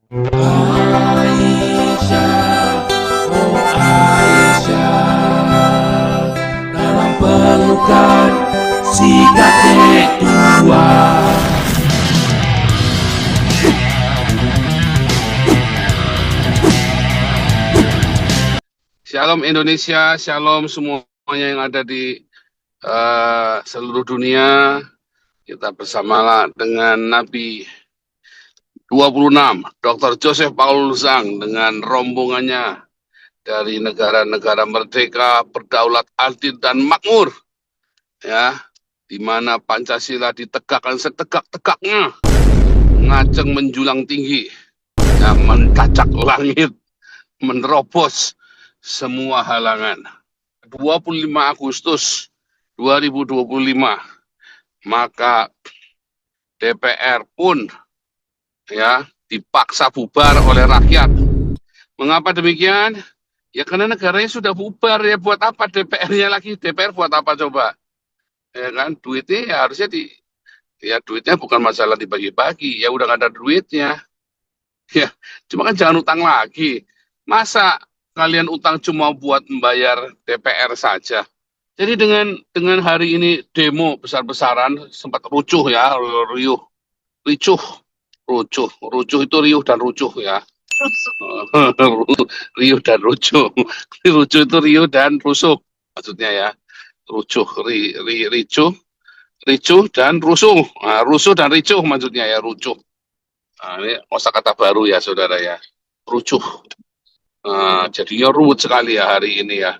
Aisyah, oh Aisyah, dalam pelukan si kakek tua. Shalom Indonesia, shalom semuanya yang ada di seluruh dunia. Kita bersama dengan Nabi 26, Dr. Joseph Paul Zhang dengan rombongannya dari negara-negara merdeka, berdaulat, adil dan makmur, ya, di mana Pancasila ditegakkan setegak-tegaknya, ngajeng menjulang tinggi, ya, mencacak langit, menerobos semua halangan. 25 Agustus 2025, maka DPR pun ya dipaksa bubar oleh rakyat. Mengapa demikian? Ya karena negaranya sudah bubar, ya buat apa DPR-nya lagi? DPR buat apa coba? Ya kan, duitnya ya harusnya ya duitnya bukan masalah dibagi-bagi, ya udah nggak ada duitnya. Ya, cuma kan jangan utang lagi. Masa kalian utang cuma buat membayar DPR saja? Jadi dengan hari ini demo besar-besaran, sempat rucuh ya, riuh, ricuh, rucuh itu riuh dan rucuh ya. Riuh dan rucuh. Rucuh itu riuh dan rusuh maksudnya ya. Rucuh, ricuh dan rusuh. Nah, rusuh dan ricuh maksudnya ya, rucuh. Nah, ini kosakata baru ya saudara ya. Rucuh. Jadinya ruwet sekali ya hari ini ya.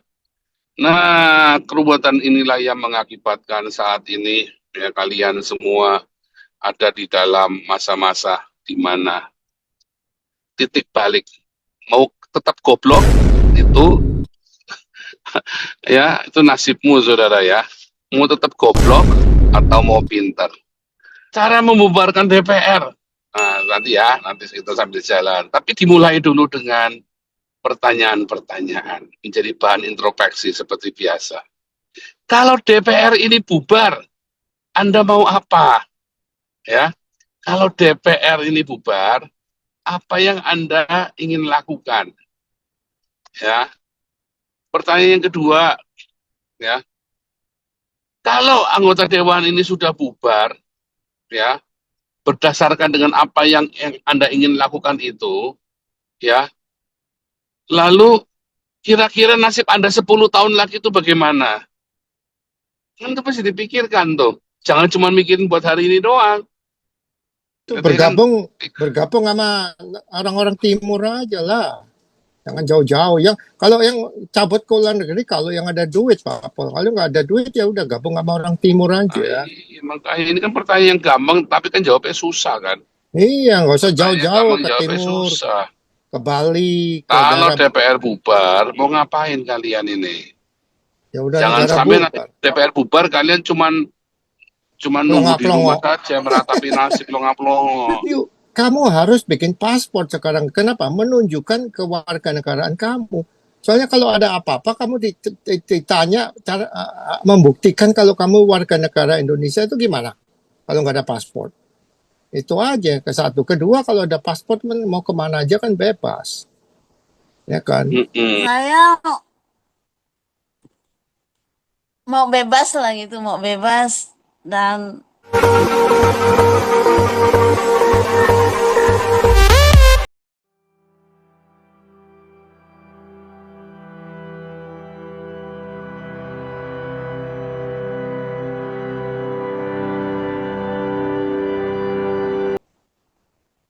Nah, keruwetan inilah yang mengakibatkan saat ini ya kalian semua ada di dalam masa-masa di mana titik balik mau tetap goblok itu ya itu nasibmu saudara ya. Mau tetap goblok atau mau pintar. Cara membubarkan DPR. Nah, nanti kita sambil jalan. Tapi dimulai dulu dengan pertanyaan-pertanyaan menjadi bahan introspeksi seperti biasa. Kalau DPR ini bubar, Anda mau apa? Ya, kalau DPR ini bubar, apa yang Anda ingin lakukan? Ya, pertanyaan yang kedua, ya, kalau anggota dewan ini sudah bubar, ya, berdasarkan dengan apa yang Anda ingin lakukan itu, ya, lalu kira-kira nasib Anda 10 tahun lagi itu bagaimana? Kan itu pasti dipikirkan tuh. Jangan cuma mikirin buat hari ini doang. Itu Jadi kan bergabung sama orang-orang timur aja lah. Jangan jauh-jauh. Kalau yang cabut ke luar negeri, kalau yang ada duit, Pak. Kalau nggak ada duit, ya udah gabung sama orang timur aja. makanya ini kan pertanyaan yang gampang, tapi kan jawabnya susah kan. Iya, nggak usah Pertanyaan jauh-jauh gampang, ke jawabnya timur, susah. ke Bali, ke Kalau daerah. DPR bubar, mau ngapain kalian ini? Ya udah Jangan negara sampai nanti bubar. DPR bubar, kalian cuman nunggu di rumah Pelongo-pelongo. saja, meratapi nasib pelongo-pelongo. Yuk, kamu harus bikin paspor sekarang. Kenapa? Menunjukkan kewarganegaraan kamu. Soalnya kalau ada apa-apa, kamu ditanya cara membuktikan kalau kamu warga negara Indonesia itu gimana? Kalau nggak ada paspor. Itu aja ke satu. Kedua, kalau ada paspor mau kemana aja kan bebas. Ya kan? Saya mau bebas lah gitu, mau bebas dan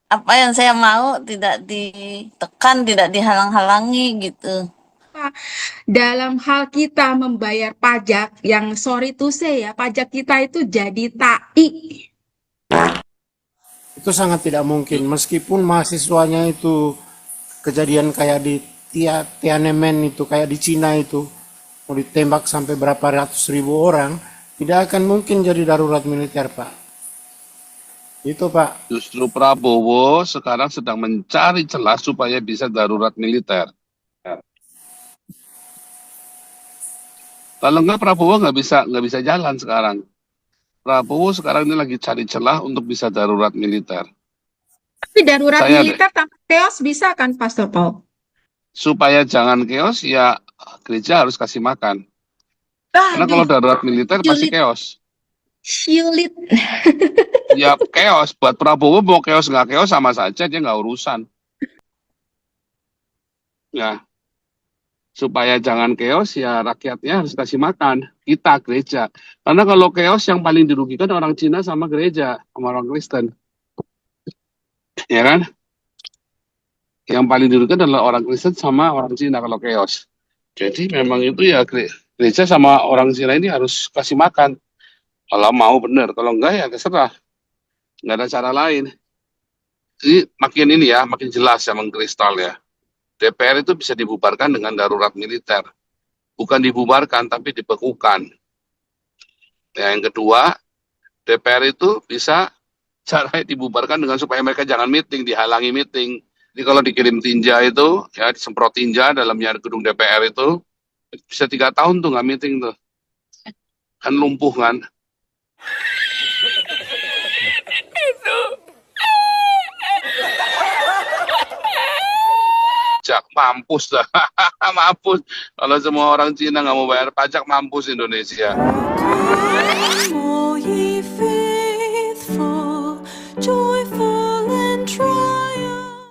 apa yang saya mau tidak ditekan, tidak dihalang-halangi gitu. Dalam hal kita membayar pajak, yang sorry to say ya, pajak kita itu jadi tai. Itu sangat tidak mungkin, meskipun mahasiswanya itu kejadian kayak di Tiananmen itu, kayak di Cina itu, mau ditembak sampai berapa ratus ribu orang, tidak akan mungkin jadi darurat militer, Pak. Itu, Pak. Justru Prabowo sekarang sedang mencari celah supaya bisa darurat militer. Kalau enggak, Prabowo nggak bisa jalan sekarang. Prabowo sekarang ini lagi cari celah untuk bisa darurat militer. Tapi darurat Saya militer tanpa chaos bisa kan, Pastor Paul? supaya jangan chaos ya gereja harus kasih makan. Karena kalau Aduh, darurat militer pasti sulit, chaos. sulit. Ya chaos buat Prabowo mau chaos nggak chaos sama saja dia nggak urusan. Ya supaya jangan chaos ya rakyatnya harus kasih makan kita gereja. Karena kalau chaos yang paling dirugikan orang Cina sama gereja sama orang Kristen, ya kan? Yang paling dirugikan adalah orang Kristen sama orang Cina kalau chaos. Jadi memang itu ya gereja sama orang Cina ini harus kasih makan. Kalau mau benar, kalau enggak ya terserah. Nggak ada cara lain. Jadi makin ini ya, makin jelas ya mengkristal ya. DPR itu bisa dibubarkan dengan darurat militer. Bukan dibubarkan, tapi dibekukan. Ya, yang kedua, DPR itu bisa caranya dibubarkan dengan supaya mereka jangan meeting, dihalangi meeting. Jadi kalau dikirim tinja itu, ya disemprot tinja dalamnya gedung DPR itu, bisa 3 tahun tuh nggak meeting tuh. Kan lumpuh kan. Pajak mampus dah. Mampus. Kalau semua orang Cina nggak mau bayar pajak, mampus Indonesia. 我已飞